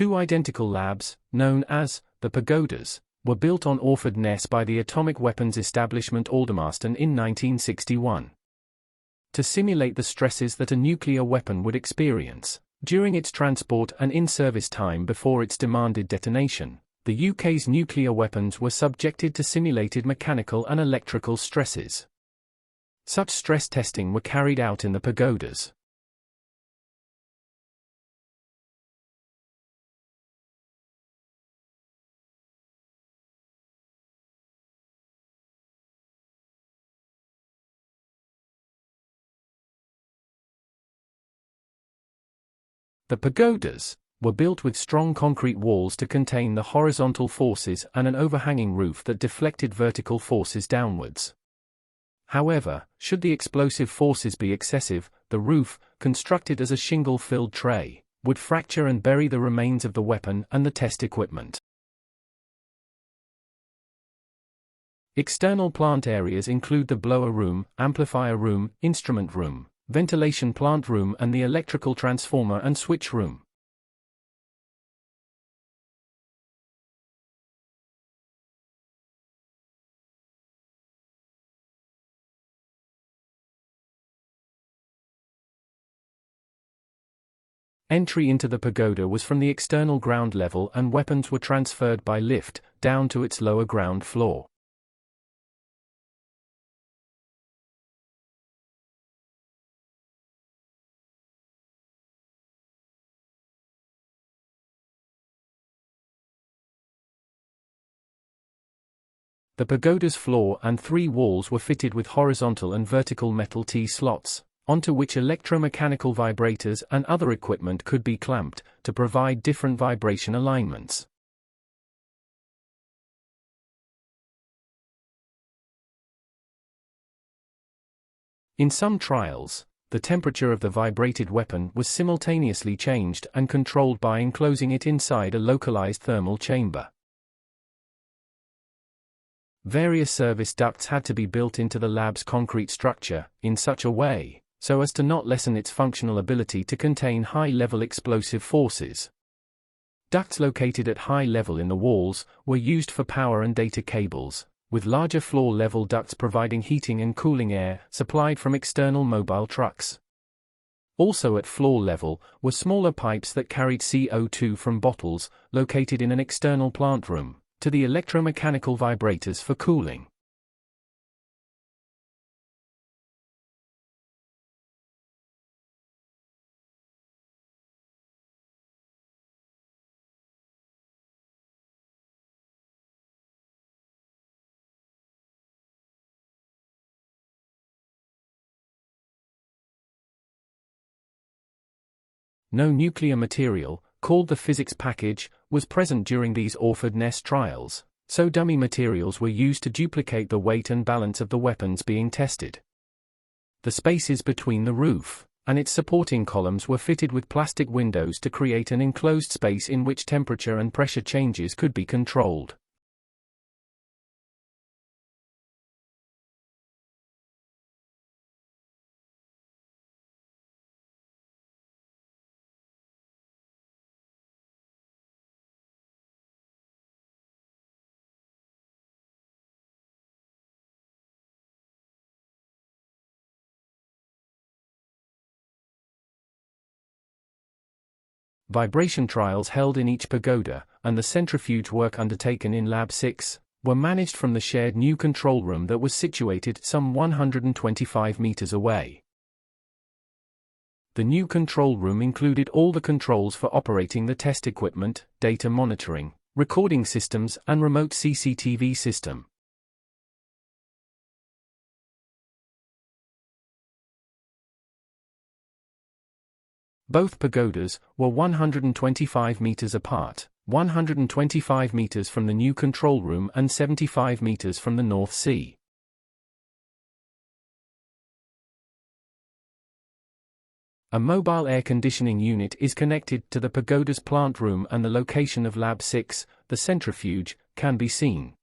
Two identical labs, known as the Pagodas, were built on Orford Ness by the Atomic Weapons Establishment Aldermaston in 1961. To simulate the stresses that a nuclear weapon would experience during its transport and in-service time before its demanded detonation, the UK's nuclear weapons were subjected to simulated mechanical and electrical stresses. Such stress testing were carried out in the Pagodas. The Pagodas were built with strong concrete walls to contain the horizontal forces and an overhanging roof that deflected vertical forces downwards. However, should the explosive forces be excessive, the roof, constructed as a shingle-filled tray, would fracture and bury the remains of the weapon and the test equipment. External plant areas include the blower room, amplifier room, instrument room, ventilation plant room and the electrical transformer and switch room. Entry into the pagoda was from the external ground level and weapons were transferred by lift down to its lower ground floor. The pagoda's floor and three walls were fitted with horizontal and vertical metal T-slots, onto which electromechanical vibrators and other equipment could be clamped, to provide different vibration alignments. In some trials, the temperature of the vibrated weapon was simultaneously changed and controlled by enclosing it inside a localized thermal chamber. Various service ducts had to be built into the lab's concrete structure, in such a way so as to not lessen its functional ability to contain high-level explosive forces. Ducts located at high level in the walls were used for power and data cables, with larger floor-level ducts providing heating and cooling air supplied from external mobile trucks. Also at floor level were smaller pipes that carried CO2 from bottles, located in an external plant room, to the electromechanical vibrators for cooling. No nuclear material, called the physics package, was present during these Orford Ness trials, so dummy materials were used to duplicate the weight and balance of the weapons being tested. The spaces between the roof and its supporting columns were fitted with plastic windows to create an enclosed space in which temperature and pressure changes could be controlled. Vibration trials held in each pagoda, and the centrifuge work undertaken in Lab 6, were managed from the shared new control room that was situated some 125 meters away. The new control room included all the controls for operating the test equipment, data monitoring, recording systems and remote CCTV system. Both pagodas were 125 meters apart, 125 meters from the new control room and 75 meters from the North Sea. A mobile air conditioning unit is connected to the pagoda's plant room and the location of Lab 6, the centrifuge, can be seen.